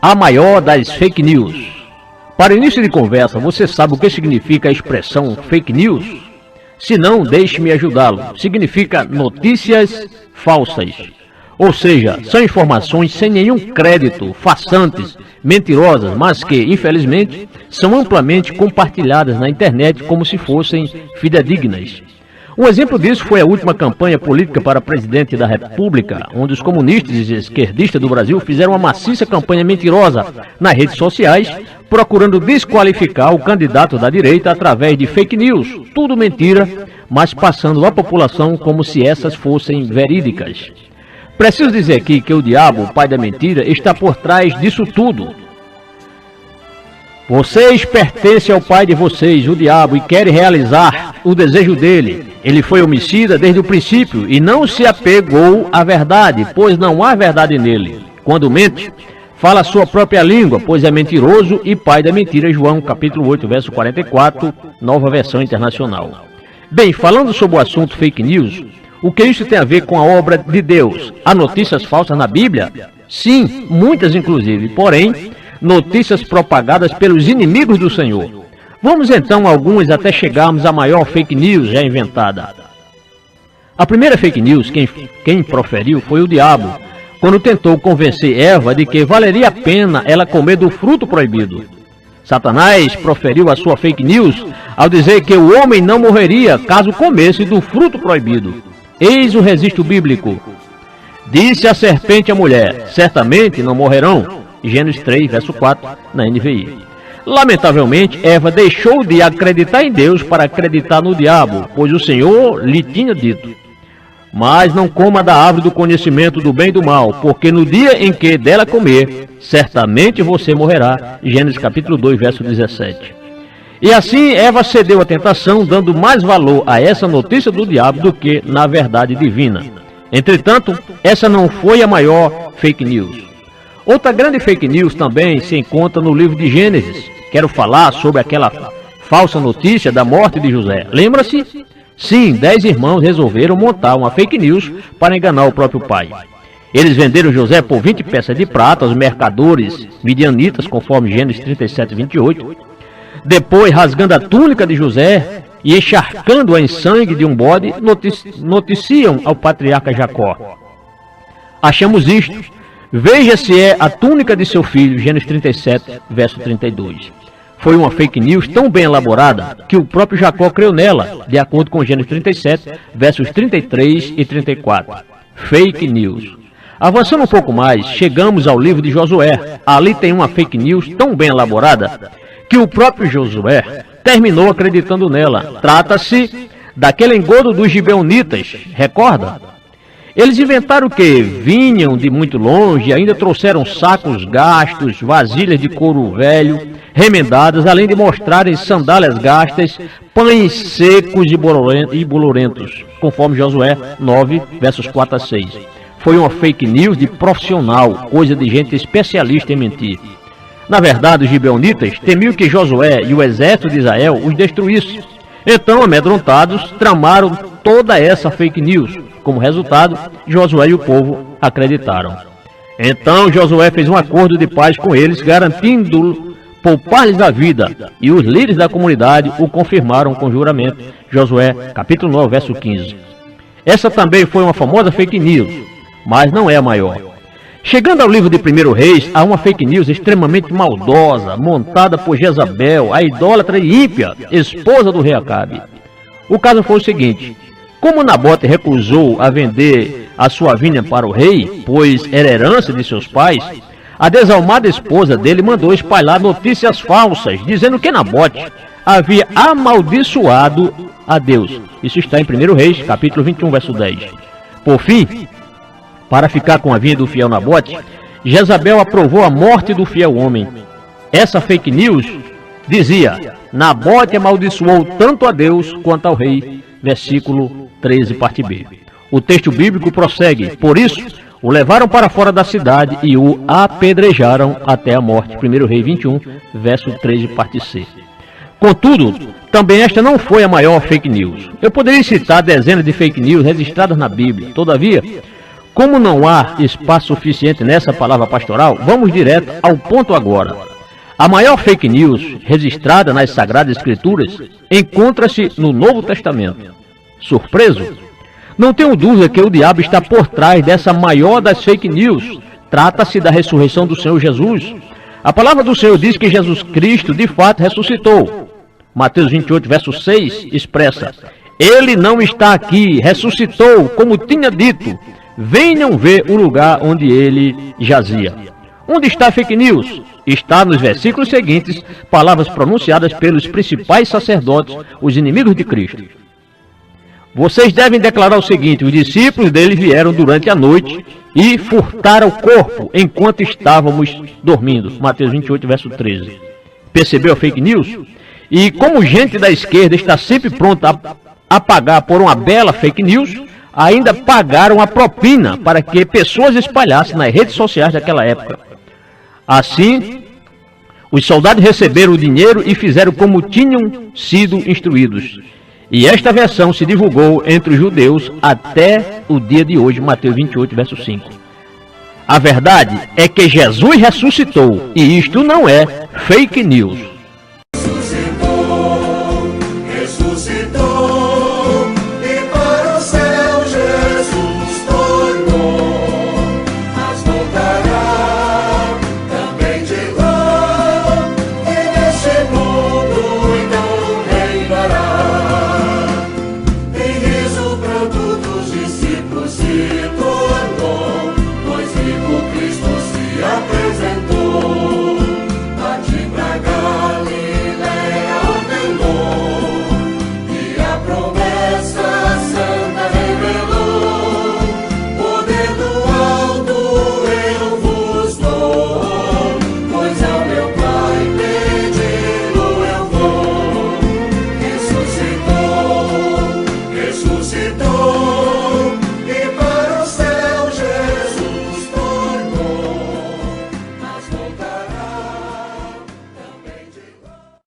A maior das fake news. Para início de conversa, você sabe o que significa a expressão fake news? Se não, deixe-me ajudá-lo. Significa notícias falsas. Ou seja, são informações sem nenhum crédito, farsantes, mentirosas, mas que, infelizmente, são amplamente compartilhadas na internet como se fossem fidedignas. Um exemplo disso foi a última campanha política para presidente da República, onde os comunistas e esquerdistas do Brasil fizeram uma maciça campanha mentirosa nas redes sociais, procurando desqualificar o candidato da direita através de fake news, tudo mentira, mas passando à população como se essas fossem verídicas. Preciso dizer aqui que o diabo, o pai da mentira, está por trás disso tudo. Vocês pertencem ao pai de vocês, o diabo, e querem realizar o desejo dele. Ele foi homicida desde o princípio e não se apegou à verdade, pois não há verdade nele. Quando mente, fala a sua própria língua, pois é mentiroso e pai da mentira. João capítulo 8, verso 44, nova versão internacional. Bem, falando sobre o assunto fake news, o que isso tem a ver com a obra de Deus? Há notícias falsas na Bíblia? Sim, muitas inclusive, porém, notícias propagadas pelos inimigos do Senhor. Vamos então a algumas até chegarmos à maior fake news já inventada. A primeira fake news, quem proferiu foi o diabo, quando tentou convencer Eva de que valeria a pena ela comer do fruto proibido. Satanás proferiu a sua fake news ao dizer que o homem não morreria caso comesse do fruto proibido. Eis o registro bíblico. Disse a serpente à mulher, certamente não morrerão. Gênesis 3, verso 4, na NVI. Lamentavelmente, Eva deixou de acreditar em Deus para acreditar no diabo, pois o Senhor lhe tinha dito: mas não coma da árvore do conhecimento do bem e do mal, porque no dia em que dela comer, certamente você morrerá. Gênesis capítulo 2, verso 17. E assim Eva cedeu à tentação, dando mais valor a essa notícia do diabo do que na verdade divina. Entretanto, essa não foi a maior fake news. Outra grande fake news também se encontra no livro de Gênesis. Quero falar sobre aquela falsa notícia da morte de José. Lembra-se? Sim, 10 irmãos resolveram montar uma fake news para enganar o próprio pai. Eles venderam José por 20 peças de prata aos mercadores midianitas, conforme Gênesis 37, 28. Depois, rasgando a túnica de José e encharcando-a em sangue de um bode, noticiam ao patriarca Jacó: achamos isto. Veja se é a túnica de seu filho. Gênesis 37, verso 32. Foi uma fake news tão bem elaborada que o próprio Jacó creu nela, de acordo com Gênesis 37, versos 33 e 34. Fake news. Avançando um pouco mais, chegamos ao livro de Josué. Ali tem uma fake news tão bem elaborada que o próprio Josué terminou acreditando nela. Trata-se daquele engodo dos gibeonitas, recorda? Eles inventaram que vinham de muito longe e ainda trouxeram sacos gastos, vasilhas de couro velho, remendadas, além de mostrarem sandálias gastas, pães secos e bolorentos, conforme Josué 9, versos 4 a 6. Foi uma fake news de profissional, coisa de gente especialista em mentir. Na verdade, os gibeonitas temiam que Josué e o exército de Israel os destruíssem. Então, amedrontados, tramaram toda essa fake news. Como resultado, Josué e o povo acreditaram. Então Josué fez um acordo de paz com eles, garantindo poupar-lhes a vida. E os líderes da comunidade o confirmaram com juramento. Josué, capítulo 9, verso 15. Essa também foi uma famosa fake news, mas não é a maior. Chegando ao livro de 1 Reis, há uma fake news extremamente maldosa, montada por Jezabel, a idólatra e ímpia, esposa do rei Acabe. O caso foi o seguinte: como Nabote recusou a vender a sua vinha para o rei, pois era herança de seus pais, a desalmada esposa dele mandou espalhar notícias falsas, dizendo que Nabote havia amaldiçoado a Deus. Isso está em 1 Reis, capítulo 21, verso 10. Por fim, para ficar com a vinha do fiel Nabote, Jezabel aprovou a morte do fiel homem. Essa fake news dizia: Nabote amaldiçoou tanto a Deus quanto ao rei. Versículo 13, parte B. O texto bíblico prossegue: por isso, o levaram para fora da cidade e o apedrejaram até a morte. 1 Reis 21, verso 13, parte C. Contudo, também esta não foi a maior fake news. Eu poderia citar dezenas de fake news registradas na Bíblia. Todavia, Como não há espaço suficiente nessa palavra pastoral, vamos direto ao ponto agora. A maior fake news registrada nas Sagradas Escrituras encontra-se no Novo Testamento. Surpreso? Não tenho dúvida que o diabo está por trás dessa maior das fake news. Trata-se da ressurreição do Senhor Jesus. A palavra do Senhor diz que Jesus Cristo de fato ressuscitou. Mateus 28, verso 6 expressa: Ele não está aqui, ressuscitou, como tinha dito. Venham ver o lugar onde ele jazia. Onde está a fake news? Está nos versículos seguintes, palavras pronunciadas pelos principais sacerdotes, os inimigos de Cristo. Vocês devem declarar o seguinte: os discípulos dele vieram durante a noite e furtaram o corpo enquanto estávamos dormindo. Mateus 28, verso 13. Percebeu a fake news? E como gente da esquerda está sempre pronta a pagar por uma bela fake news, ainda pagaram a propina para que pessoas espalhassem nas redes sociais daquela época. Assim, os soldados receberam o dinheiro e fizeram como tinham sido instruídos. E esta versão se divulgou entre os judeus até o dia de hoje, Mateus 28, verso 5. A verdade é que Jesus ressuscitou, e isto não é fake news.